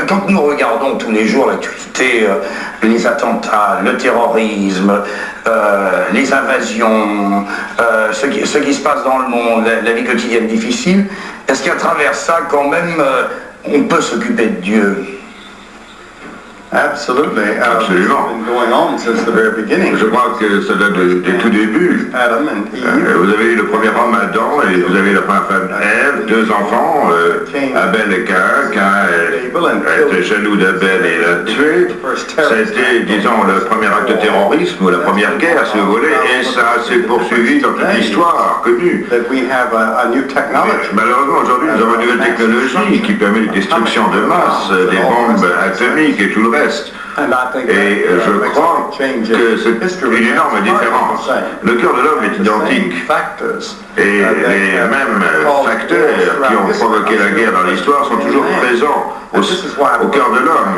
Quand nous regardons tous les jours l'actualité, les attentats, le terrorisme, les invasions, ce qui se passe dans le monde, la vie quotidienne difficile, est-ce qu'à travers ça, quand même, on peut s'occuper de Dieu? Absolutely. Absolument. It's been going on since the very beginning. Je crois que ça date des tout débuts. Adam and Eve. Vous avez eu le premier homme Adam et vous avez la première femme Ève, deux enfants, Abel et Caïn. Caïn était jaloux d'Abel et l'a tué. Ça a été, disons, le premier acte de terrorisme ou la première guerre, si vous voulez, et ça s'est poursuivi dans toute l'histoire connue. Malheureusement, aujourd'hui, nous avons une nouvelle technologie qui permet des destructions de masse, des bombes atomiques et tout le reste. Et je crois que c'est une énorme différence. Le cœur de l'homme est identique. Et les mêmes facteurs qui ont provoqué la guerre dans l'histoire sont toujours présents au cœur de l'homme.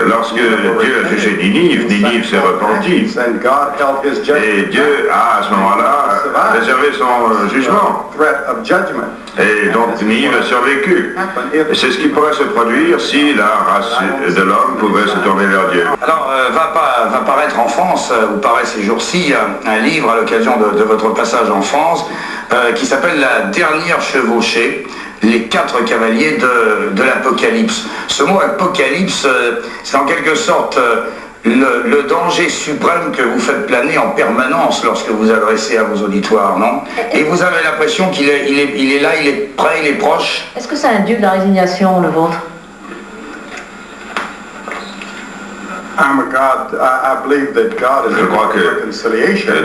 Lorsque Dieu a jugé Ninive, Ninive s'est repentie. Et Dieu a à ce moment-là réservé son jugement. Et donc Ninive a survécu. Et c'est ce qui pourrait se produire si la race de l'homme pouvait se tourner vers Dieu. Alors, va paraître en France, ou paraît ces jours-ci, un livre à l'occasion de votre passage en France, qui s'appelle La dernière chevauchée, les 4 cavaliers de l'Apocalypse. Ce mot Apocalypse, c'est en quelque sorte le danger suprême que vous faites planer en permanence lorsque vous adressez à vos auditoires, non? Et vous avez l'impression qu'il est là, il est prêt, il est proche. Est-ce que c'est un Dieu de la résignation, le vôtre? Je crois que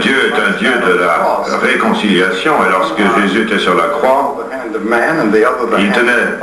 Dieu est un Dieu de la réconciliation, et lorsque Jésus était sur la croix, il tenait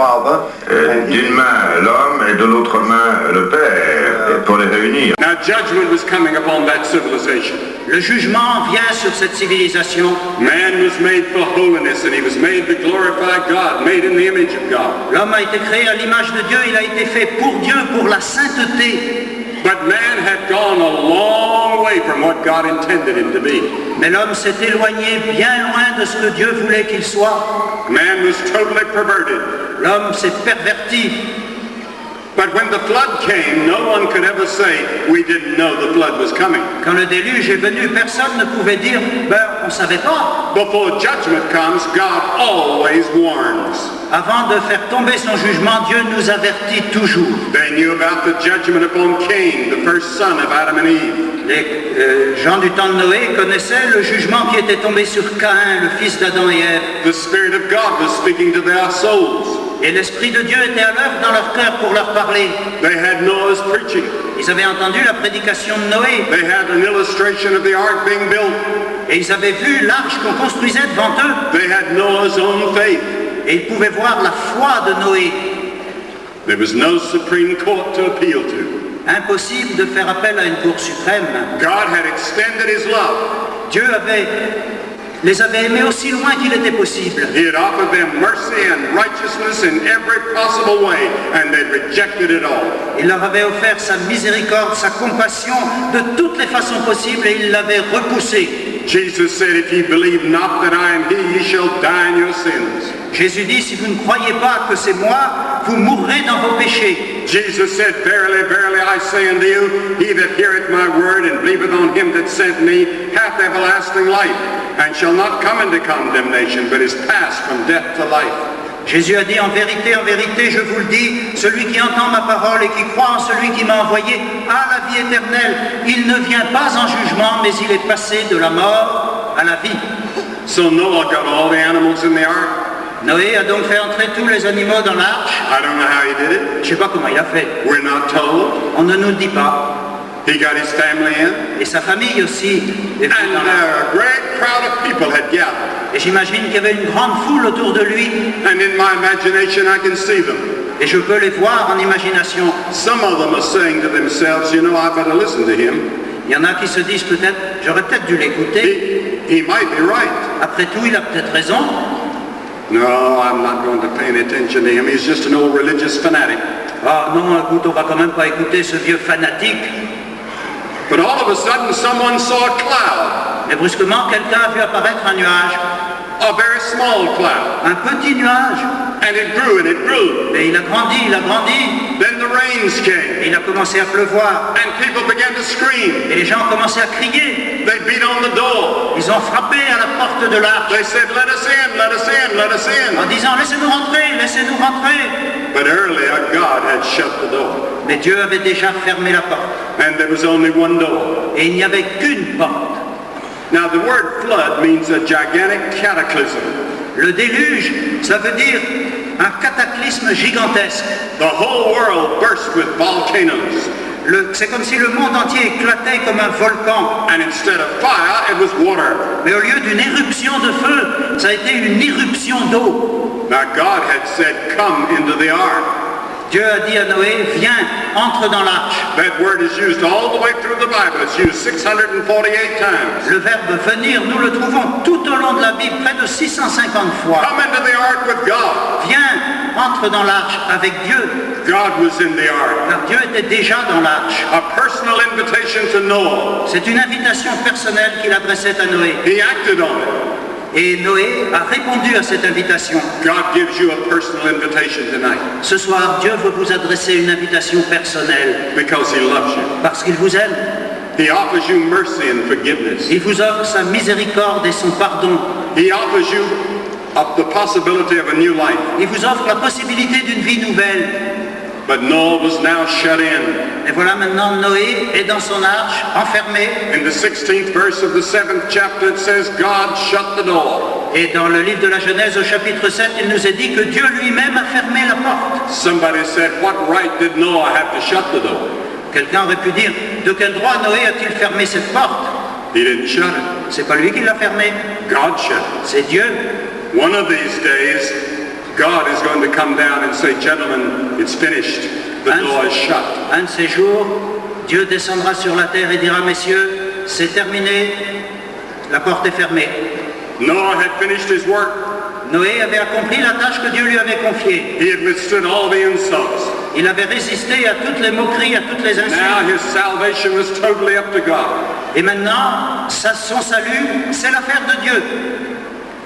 d'une main l'homme et de l'autre main le Père pour les réunir. Now judgment was coming upon that civilization. Le jugement vient sur cette civilisation. Man was made for holiness and he was made to glorify God, made in the image of God. L'homme a été créé à l'image de Dieu, il a été fait pour Dieu, pour la sainteté. But man had gone a long way from what God intended him to be. Mais l'homme s'est éloigné bien loin de ce que Dieu voulait qu'il soit. Man was totally perverted. L'homme s'est perverti. But when the flood came, no one could ever say, we didn't know the flood was coming. Quand le déluge est venu, personne ne pouvait dire, on ne savait pas. Before judgment comes, God always warns. Avant de faire tomber son jugement, Dieu nous avertit toujours. They knew about the judgment upon Cain, the first son of Adam and Eve. Les gens du temps de Noé connaissaient le jugement qui était tombé sur Caïn, le fils d'Adam et Ève. The Spirit of God was speaking to their souls. Et l'Esprit de Dieu était à l'œuvre dans leur cœur pour leur parler. They had Noah's preaching. Ils avaient entendu la prédication de Noé. They had an illustration of the ark being built. Et ils avaient vu l'arche qu'on construisait devant eux. They had Noah's own faith. Et ils pouvaient voir la foi de Noé. There was no supreme court to appeal to. Impossible de faire appel à une cour suprême. God had extended his love. Dieu les avait aimés aussi loin qu'il était possible. He had offered them mercy and righteousness in every possible way, and they rejected it all. Il leur avait offert sa miséricorde, sa compassion de toutes les façons possibles, et ils l'avaient repoussé. Jesus said, if ye believe not that I am he, ye shall die in your sins. Jésus dit, si vous ne croyez pas que c'est moi, vous mourrez dans vos péchés. Jesus said, verily, verily, I say unto you, he that heareth my word and believeth on him that sent me hath everlasting life, and shall not come into condemnation, but is passed from death to life. Jésus a dit, en vérité, je vous le dis, celui qui entend ma parole et qui croit en celui qui m'a envoyé a la vie éternelle. Il ne vient pas en jugement, mais il est passé de la mort à la vie. So Noah got all the animals in the ark. Noé a donc fait entrer tous les animaux dans l'arche. I don't know how he did it. Je ne sais pas comment il a fait. We're not told. On ne nous le dit pas. He got his family in. Et sa famille aussi. And a great crowd of people had gathered. Et j'imagine qu'il y avait une grande foule autour de lui. And in my imagination I can see them. Et je peux les voir en imagination. Some of them are saying to themselves, you know, I better listen to him. Il y en a qui se disent peut-être, j'aurais peut-être dû l'écouter. He might be right. Après tout, il a peut-être raison. No, I'm not going to pay any attention to him. He's just an old religious fanatic. Ah non, écoute, on va quand même pas écouter ce vieux fanatique. But all of a sudden, someone saw a cloud. Mais brusquement, quelqu'un a vu apparaître un nuage. A very small cloud. Un petit nuage. And it grew and it grew. Et il a grandi, il a grandi. Then the the rains came. Et il a commencé à pleuvoir. And people began to scream. Et les gens ont commencé à crier. They beat on the door. Ils ont frappé à la porte de l'arche They said, let us in, let us in, let us in. en disant laissez-nous rentrer, laissez-nous rentrer. But earlier, God had shut the door. Mais Dieu avait déjà fermé la porte. And there was only one door. Et il n'y avait qu'une porte. Now, the word flood means a gigantic cataclysm. Le déluge, ça veut dire un cataclysme gigantesque. The whole world burst with volcanoes. C'est comme si le monde entier éclatait comme un volcan. And instead of fire, it was water. Mais au lieu d'une éruption de feu, ça a été une irruption d'eau. Now, God had said, come into the ark. Dieu a dit à Noé, viens, entre dans l'arche. That word is used all the way through the Bible. It's used 648 times. Le verbe venir, nous le trouvons tout au long de la Bible, près de 650 fois. Come into the ark with God. Viens, entre dans l'arche avec Dieu. God was in the ark. Car Dieu était déjà dans l'arche. A personal invitation to Noah. C'est une invitation personnelle qu'il adressait à Noé. He acted on it. Et Noé a répondu à cette invitation. God gives you a personal invitation tonight. Ce soir, Dieu veut vous adresser une invitation personnelle. Because he loves you. Parce qu'il vous aime. He offers you mercy and forgiveness. Il vous offre sa miséricorde et son pardon. He offers you the possibility of a new life. Il vous offre la possibilité d'une vie nouvelle. But Noah was now shut in. Et voilà maintenant Noé est dans son arche, enfermé. In the 16th verse of the 7th chapter it says God shut the door. Et dans le livre de la Genèse au chapitre 7, il nous est dit que Dieu lui-même a fermé la porte. Somebody said, what right did Noah have to shut the door? Quelqu'un aurait pu dire, de quel droit Noé a-t-il fermé cette porte? He didn't shut it. C'est pas lui qui l'a fermée. God shut it. C'est Dieu. One of these days, God is going to come down and say, gentlemen, it's finished. The door is shut. Un de ces jours, Dieu descendra sur la terre et dira, messieurs, c'est terminé, la porte est fermée. Noah had finished his work. Noé avait accompli la tâche que Dieu lui avait confiée. He had withstood all the insults. Il avait résisté à toutes les moqueries, à toutes les insultes. Now his salvation was totally up to God. Et maintenant, son salut, c'est l'affaire de Dieu.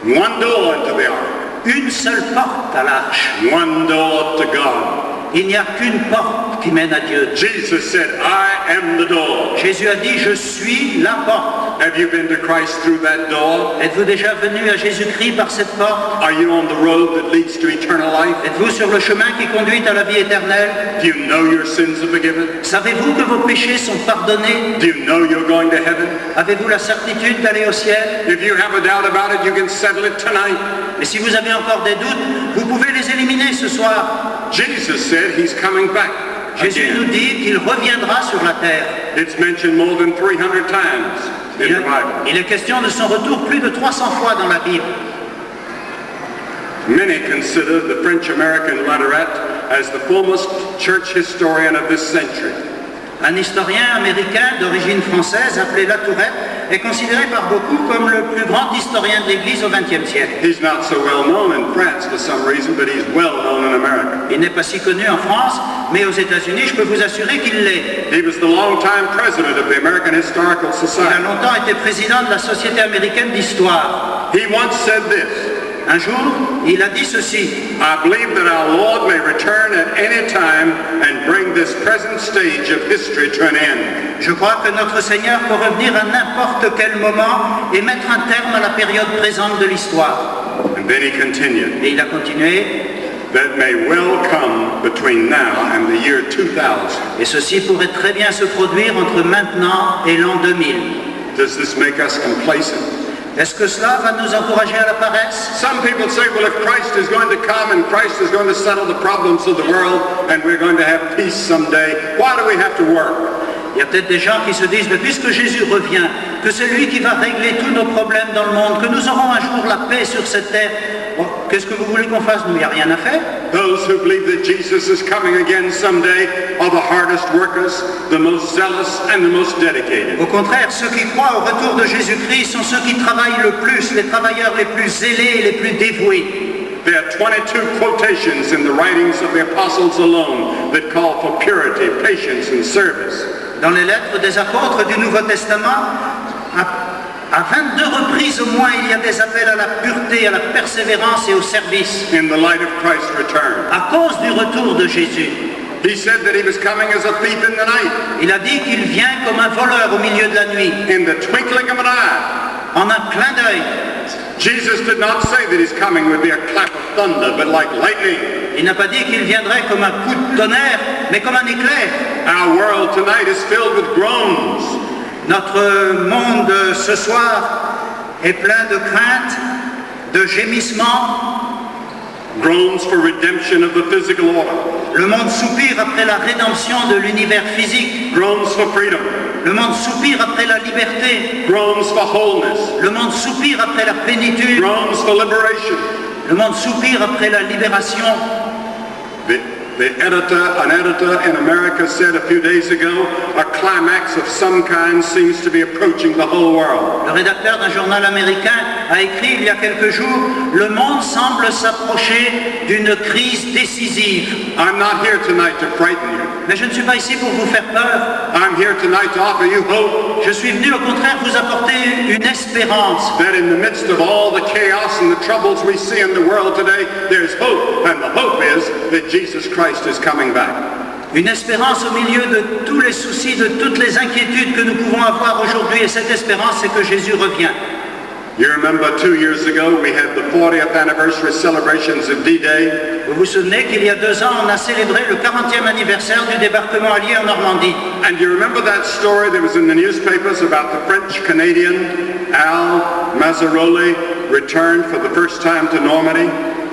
One door into the ark. Une seule porte à l'arche. One door to God. Il n'y a qu'une porte qui mène à Dieu. Jesus said, I am the door. Jésus a dit, je suis la porte. Have you been to Christ through that door? Êtes-vous déjà venu à Jésus-Christ par cette porte? Are you on the road that leads to eternal life? Êtes-vous sur le chemin qui conduit à la vie éternelle? Do you know your sins are forgiven? Savez-vous que vos péchés sont pardonnés? Do you know you're going to heaven? Avez-vous la certitude d'aller au ciel? If you have a doubt about it, you can settle it tonight. Mais si vous avez encore des doutes, vous pouvez les éliminer ce soir. Jesus said he's coming back. Jésus nous dit qu'il reviendra sur la terre. It's mentioned more than 300 times in the Bible. Il est question de son retour plus de 300 fois dans la Bible. Many consider the French-American Latourette as the foremost church historian of this century. Un historien américain d'origine française appelé Latourette est considéré par beaucoup comme le plus grand historien de l'Église au XXe siècle. He's not so well known in France for some reason, but he's well known in America. Il n'est pas si connu en France, mais aux États-Unis, je peux vous assurer qu'il l'est. He was the long-time president of the American Historical Il a Society. longtemps été président de la Société américaine d'histoire. He once said this, Un jour, il a dit ceci. I believe that our Lord may return at any time and bring this present stage of history to an end. Je crois que notre Seigneur peut revenir à n'importe quel moment et mettre un terme à la période présente de l'histoire. And then he continued, Et il a continué. that may well come between now and the year 2000. Et ceci pourrait très bien se produire entre maintenant et l'an 2000. Does this make us complacent? Est-ce que cela va nous encourager à la paresse? Some people say, well, if Christ is going to come and Christ is going to settle the problems of the world and we're going to have peace someday, why do we have to work? Il y a peut-être des gens qui se disent, mais puisque Jésus revient, que c'est lui qui va régler tous nos problèmes dans le monde, que nous aurons un jour la paix sur cette terre, bon, qu'est-ce que vous voulez qu'on fasse? Nous, il n'y a rien à faire. Those who believe that Jesus is coming again someday are the hardest workers, the most zealous, and the most dedicated. Au contraire, ceux qui croient au retour de Jésus-Christ sont ceux qui travaillent le plus, les travailleurs les plus zélés et les plus dévoués. There are 22 quotations in the writings of the apostles alone that call for purity, patience, and service. Dans les lettres des apôtres du Nouveau Testament, à 22 reprises au moins, il y a des appels à la pureté, à la persévérance et au service. In the light of Christ's return. À cause du retour de Jésus. He said that he was coming as a thief in the night. Il a dit qu'il vient comme un voleur au milieu de la nuit, In the twinkling of an eye. en un clin d'œil. Jesus did not say that his coming would be a clap of thunder, but like lightning. Il n'a pas dit qu'il viendrait comme un coup de tonnerre, mais comme un éclair. Our world tonight is filled with groans. Notre monde ce soir est plein de craintes, de gémissements. Groans for redemption of the physical order. Le monde soupire après la rédemption de l'univers physique. Groans for freedom. Le monde soupire après la liberté. Groans for wholeness. Le monde soupire après la plénitude. Groans for liberation. Le monde soupire après la libération. An editor in America said a few days ago, a climax of some kind seems to be approaching the whole world. Le rédacteur d'un journal américain a écrit il y a quelques jours, le monde semble s'approcher d'une crise décisive. I'm not here tonight to frighten you. Mais je ne suis pas ici pour vous faire peur. I'm here tonight to offer you hope. Je suis venu au contraire vous apporter une espérance. That in the midst of all the chaos and the troubles we see in the world today, there's hope. And the hope is that Jesus Christ is coming back. Une espérance au milieu de tous les soucis, de toutes les inquiétudes que nous pouvons avoir aujourd'hui. Et cette espérance, c'est que Jésus revient. You remember 2 years ago we had the 40th anniversary celebrations of D-Day. Vous vous souvenez qu'il y a 2 ans, on a célébré le 40e anniversaire du débarquement allié en Normandie. And you remember that story that was in the newspapers about the French-Canadian Al Mazzaroli returned for the first time to Normandy?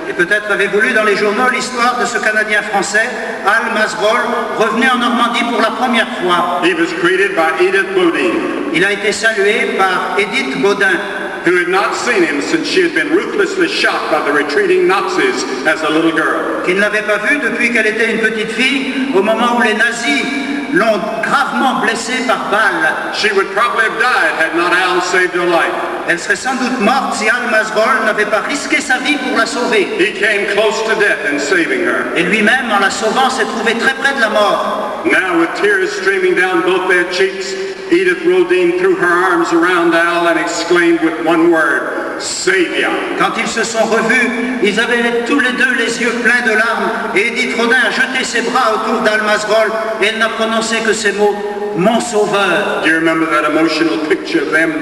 Et peut-être avez-vous lu dans les journaux l'histoire de ce Canadien français, Al Mazzaroli, revenu en Normandie pour la première fois. He was greeted by Edith Bodine. Il a été salué par Edith Baudin, who had not seen him since she had been ruthlessly shot by the retreating Nazis as a little girl. qui ne l'avait pas vue depuis qu'elle était une petite fille, au moment où les nazis l'ont gravement blessée par balle. She would probably have died had not Al saved her life. Elle serait sans doute morte si Al Mazzaroli n'avait pas risqué sa vie pour la sauver. He came close to death in saving her. Et lui-même, en la sauvant, s'est trouvé très près de la mort. Now, with tears streaming down both their cheeks, Edith Rodin threw her arms around Al and exclaimed with one word, Savior. Quand ils se sont revus, ils avaient tous les deux les yeux pleins de larmes et Edith Rodin a jeté ses bras autour d'Al Mazzaroli et elle n'a prononcé que ces mots, mon sauveur. Do you remember that emotional picture of them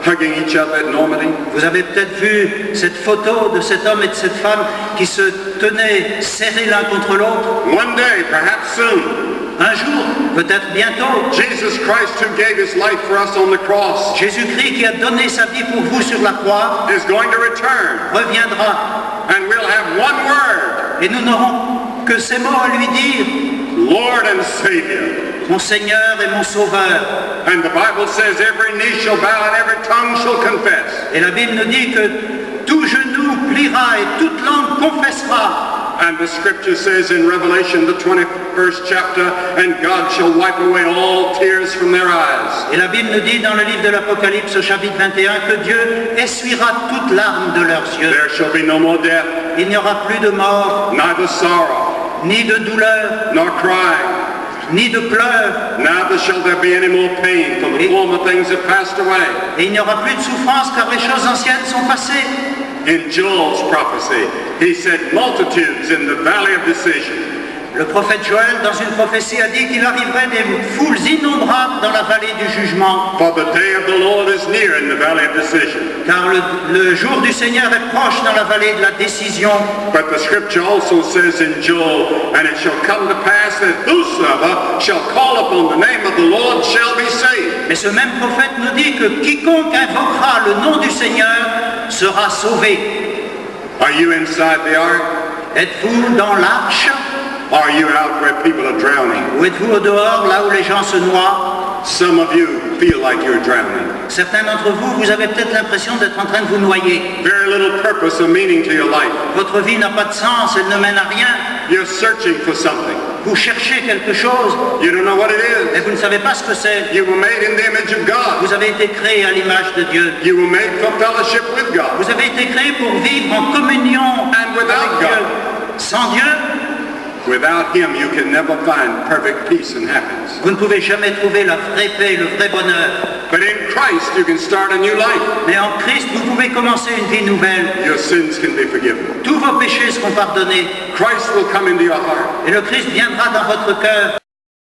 hugging each other at Normandy? Vous avez peut-être vu cette photo de cet homme et de cette femme qui se tenaient serrés l'un contre l'autre. One day, perhaps soon, Un jour, peut-être bientôt, Jesus Christ, who gave his life for us on the cross, Jésus-Christ qui a donné sa vie pour vous sur la croix is going to return, reviendra and we'll have one word, et nous n'aurons que ces mots à lui dire, Lord and Savior. mon Seigneur et mon Sauveur. And the Bible says every knee shall bow and every tongue shall confess. Et la Bible nous dit que tout genou pliera et toute langue confessera. And the scripture says in Revelation, the 21st chapter, and God shall wipe away all tears from their eyes. Et la Bible nous dit dans le livre de l'Apocalypse au chapitre 21 que Dieu essuiera toute larme de leurs yeux. There shall be no more death, Il n'y aura plus de mort, neither sorrow, ni de douleur, nor crying. ni de pleurs. Neither shall there be any more pain, for the former things have passed away. Et il n'y aura plus de souffrance car les choses anciennes sont passées. In Joel's prophecy, he said multitudes in the valley of decision. Le prophète Joël, dans une prophétie, a dit qu'il arriverait des foules innombrables dans la vallée du jugement. For the day of the Lord is near in the valley of decision. Car le jour du Seigneur est proche dans la vallée de la décision. But the scripture also says in Joel, and it shall come to pass that whosoever shall call upon the name of the Lord shall be saved. Mais ce même prophète nous dit que quiconque invoquera le nom du Seigneur sera sauvé. Are you inside the ark? Êtes-vous dans l'arche? Are you out where people are drowning? Ou êtes-vous au dehors, là où les gens se noient? Some of you feel like you're drowning. Certains d'entre vous, vous avez peut-être l'impression d'être en train de vous noyer. Very little purpose or meaning to your life. Votre vie n'a pas de sens, elle ne mène à rien. You're searching for something. Vous cherchez quelque chose, You don't know what it et is. vous ne savez pas ce que c'est. You were made in the image of God. Vous avez été créé à l'image de Dieu. You were made for fellowship with God. Vous avez été créé pour vivre en communion And without avec Dieu. God. Sans Dieu, Without Him, you can never find perfect peace and happiness. vous ne pouvez jamais trouver la vraie paix, le vrai bonheur. But in Christ, you can start a new life. Mais en Christ, vous pouvez commencer une vie nouvelle. Your sins can be forgiven. Tous vos péchés seront pardonnés. Christ will come into your heart. Et le Christ viendra dans votre cœur.